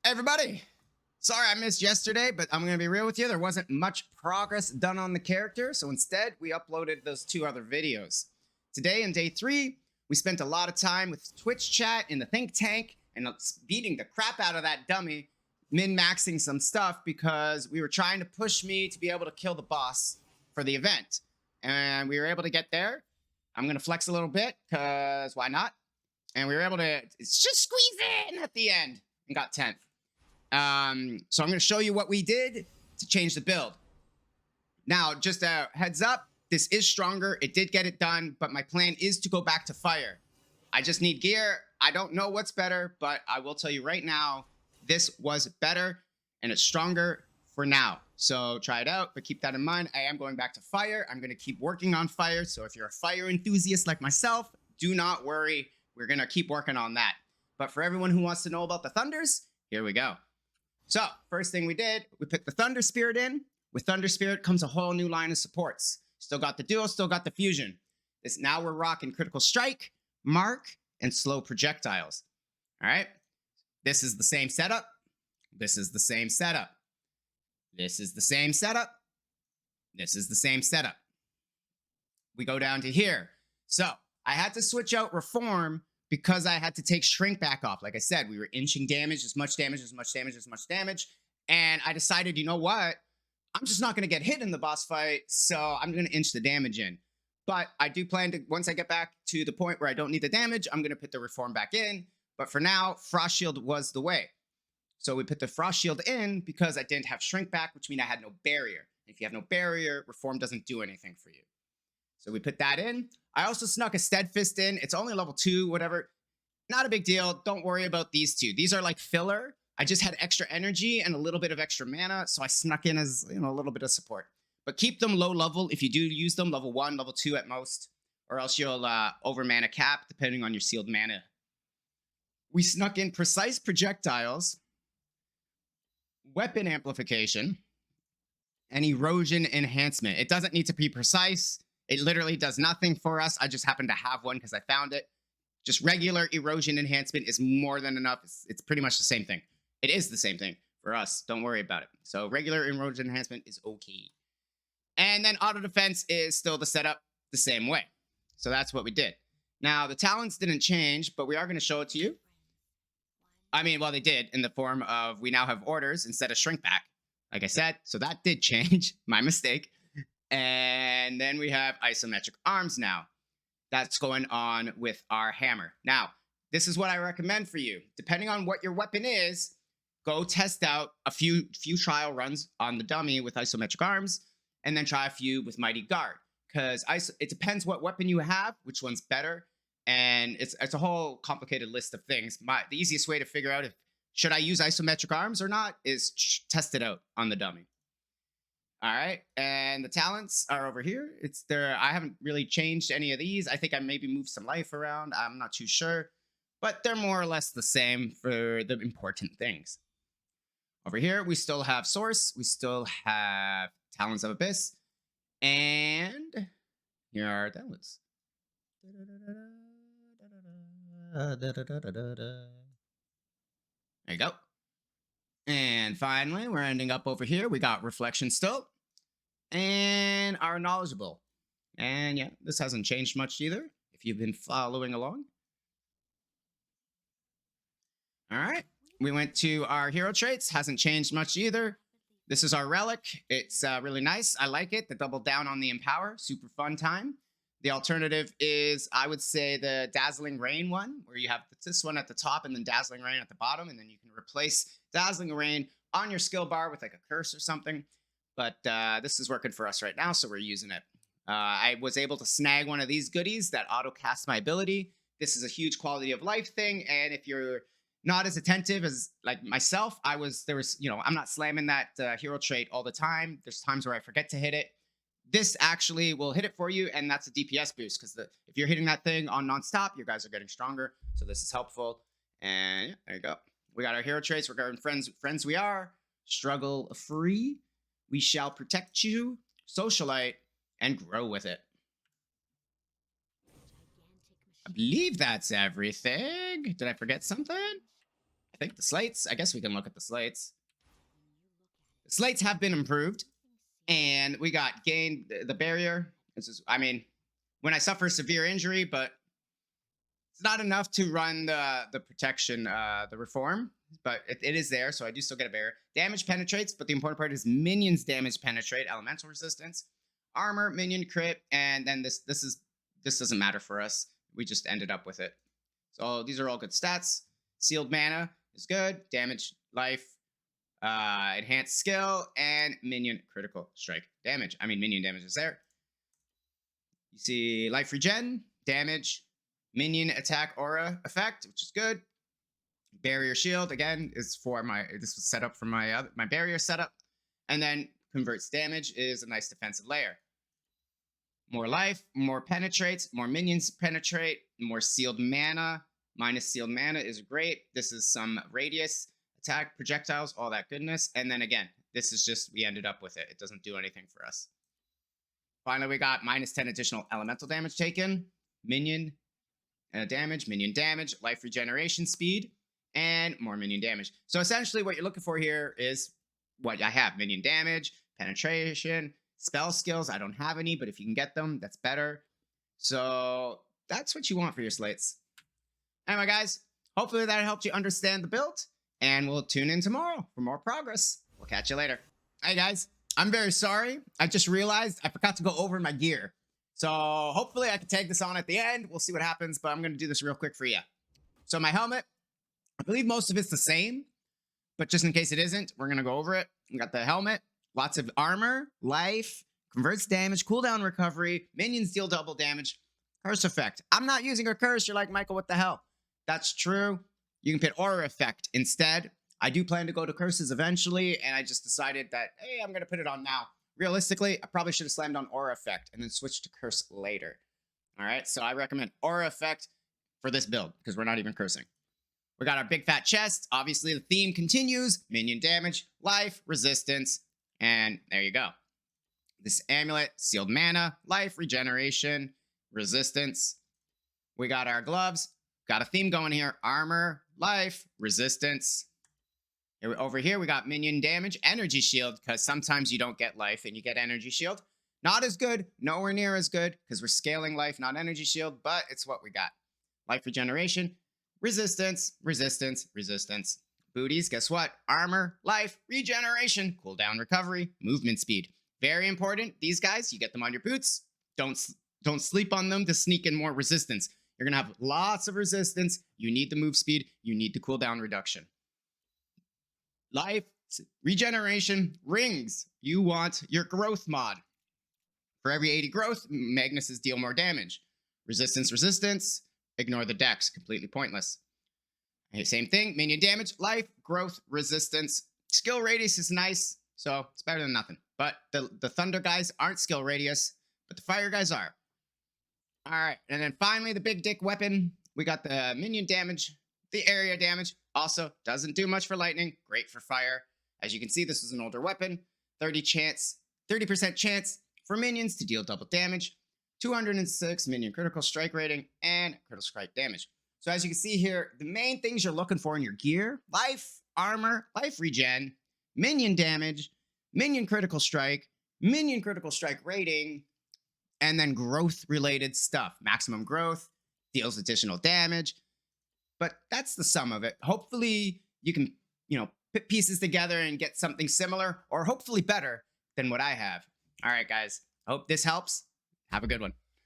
Hey everybody! Sorry I missed yesterday, but I'm going to be real with you. There wasn't much progress done on the character, so instead we uploaded those 2 other videos. Today, in day 3, we spent a lot of time with Twitch chat in the think tank and beating the crap out of that dummy, min-maxing some stuff because we were trying to push me to be able to kill the boss for the event. And we were able to get there. I'm going to flex a little bit, because why not? And we were able to just squeeze in at the end and got 10th. So I'm going to show you what we did to change the build. Now, just a heads up, this is stronger. It did get it done, but my plan is to go back to fire. I just need gear. I don't know what's better, but I will tell you right now, this was better and it's stronger for now. So try it out, but keep that in mind. I am going back to fire. I'm going to keep working on fire. So if you're a fire enthusiast like myself, do not worry. We're going to keep working on that. But for everyone who wants to know about the Thunders, here we go. So first thing we did, we put the Thunder Spirit in. With Thunder Spirit comes a whole new line of supports. Still got the duo, still got the fusion. Now we're rocking critical strike, mark, and slow projectiles. All right. This is the same setup. This is the same setup. This is the same setup. This is the same setup. We go down to here. So I had to switch out Reform because I had to take Shrink back off. Like I said, we were inching damage, as much damage, as much damage, as much damage. And I decided, you know what? I'm just not going to get hit in the boss fight, so I'm going to inch the damage in. But I do plan to, once I get back to the point where I don't need the damage, I'm going to put the Reform back in. But for now, Frost Shield was the way. So we put the Frost Shield in because I didn't have Shrink back, which means I had no barrier. If you have no barrier, Reform doesn't do anything for you. So we put that in. I also snuck a Steadfast in. It's only level 2, whatever. Not a big deal. Don't worry about these 2. These are like filler. I just had extra energy and a little bit of extra mana, so I snuck in as, you know, a little bit of support. But keep them low level if you do use them, level 1, level 2 at most, or else you'll over mana cap depending on your sealed mana. We snuck in precise projectiles, weapon amplification, and erosion enhancement. It doesn't need to be precise. It literally does nothing for us. I just happen to have one because I found it. Just regular erosion enhancement is more than enough. It's pretty much the same thing. It is the same thing for us. Don't worry about it. So regular erosion enhancement is okay. And then auto defense is still the setup the same way. So that's what we did. Now, the talents didn't change, but we are going to show it to you. I mean, well, they did in the form of we now have orders instead of shrink back, like I said. So that did change. My mistake. And then we have isometric arms now. That's going on with our hammer. Now, this is what I recommend for you. Depending on what your weapon is, go test out a few trial runs on the dummy with isometric arms, and then try a few with Mighty Guard. Because it depends what weapon you have, which one's better, and it's a whole complicated list of things. The easiest way to figure out if should I use isometric arms or not is test it out on the dummy. All right, and the talents are over here. It's there. I haven't really changed any of these. I think I maybe moved some life around. I'm not too sure, but they're more or less the same for the important things. Over here, we still have Source. We still have Talons of Abyss, and here are our talents. There you go. And finally, we're ending up over here. We got Reflection still. And our Knowledgeable. And yeah, this hasn't changed much either, if you've been following along. All right. We went to our hero traits. Hasn't changed much either. This is our Relic. It's really nice. I like it. The double down on the Empower. Super fun time. The alternative is, I would say, the Dazzling Rain one, where you have this one at the top and then Dazzling Rain at the bottom, and then you can replace Dazzling Rain on your skill bar with like a curse or something. But this is working for us right now, so we're using it. I was able to snag one of these goodies that auto-cast my ability. This is a huge quality of life thing, and if you're not as attentive as like myself, I'm not slamming that hero trait all the time. There's times where I forget to hit it. This actually will hit it for you, and that's a DPS boost, because if you're hitting that thing on nonstop, your guys are getting stronger, so this is helpful. And yeah, there you go. We got our hero traits. Regarding friends we are, struggle free, we shall protect you, socialite, and grow with it. I believe that's everything. Did I forget something? I think the slates. I guess we can look at the slates. The slates have been improved, and we got gained the barrier. This is, I mean, when I suffer severe injury, but it's not enough to run the protection, the reform, but it is there, so I do still get a barrier. Damage penetrates, but the important part is minions damage penetrate, elemental resistance, armor, minion crit, and then this doesn't matter for us. We just ended up with it. So these are all good stats. Sealed mana is good. Damage, life, enhanced skill, and minion critical strike damage. I mean, minion damage is there. You see life regen, damage, minion attack aura effect, which is good. Barrier shield again is for this was set up for my barrier setup, and then converts damage is a nice defensive layer. More life, more penetrates, more minions penetrate, more sealed mana. Minus sealed mana is great. This is some radius attack projectiles, all that goodness, and then again, this is just we ended up with it. It doesn't do anything for us. Finally, we got minus 10 additional elemental damage taken, minion damage, life regeneration speed, and more minion damage. So essentially what you're looking for here is what I have: minion damage, penetration, spell skills. I don't have any, but if you can get them, that's better. So that's what you want for your slates. Anyway, guys, hopefully that helped you understand the build, and we'll tune in tomorrow for more progress. We'll catch you later. Hey, guys. I'm very sorry. I just realized I forgot to go over my gear. So hopefully I can tag this on at the end. We'll see what happens, but I'm going to do this real quick for you. So my helmet, I believe most of it's the same, but just in case it isn't, we're going to go over it. We got the helmet, lots of armor, life, converts damage, cooldown recovery, minions deal double damage, curse effect. I'm not using a curse. You're like, Michael, what the hell? That's true. You can put aura effect instead. I do plan to go to curses eventually, and I just decided that, hey, I'm going to put it on now. Realistically, I probably should have slammed on aura effect and then switched to curse later. All right, so I recommend aura effect for this build because we're not even cursing. We got our big fat chest. Obviously, the theme continues. Minion damage, life, resistance, and there you go. This amulet, sealed mana, life, regeneration, resistance. We got our gloves. Got a theme going here. Armor, life, resistance. Over here, we got minion damage, energy shield, because sometimes you don't get life and you get energy shield. Not as good, nowhere near as good, because we're scaling life, not energy shield, but it's what we got. Life regeneration, resistance, resistance, resistance. Booties, guess what? Armor, life, regeneration, cooldown recovery, movement speed. Very important. These guys, you get them on your boots. Don't sleep on them to sneak in more resistance. You're going to have lots of resistance. You need the move speed. You need the cooldown reduction. Life, regeneration, rings. You want your growth mod. For every 80 growth, Magnuses deal more damage. Resistance, resistance. Ignore the dex. Completely pointless. Okay, same thing. Minion damage, life, growth, resistance. Skill radius is nice, so it's better than nothing. But the thunder guys aren't skill radius, but the fire guys are. All right, and then finally, the big dick weapon. We got the minion damage, the area damage. Also, doesn't do much for lightning. Great for fire. As you can see, this is an older weapon. 30% chance for minions to deal double damage. 206 minion critical strike rating and critical strike damage. So as you can see here, the main things you're looking for in your gear: life, armor, life regen, minion damage, minion critical strike rating, and then growth related stuff. Maximum growth, deals additional damage. But that's the sum of it. Hopefully you can, put pieces together and get something similar or hopefully better than what I have. All right, guys. Hope this helps. Have a good one.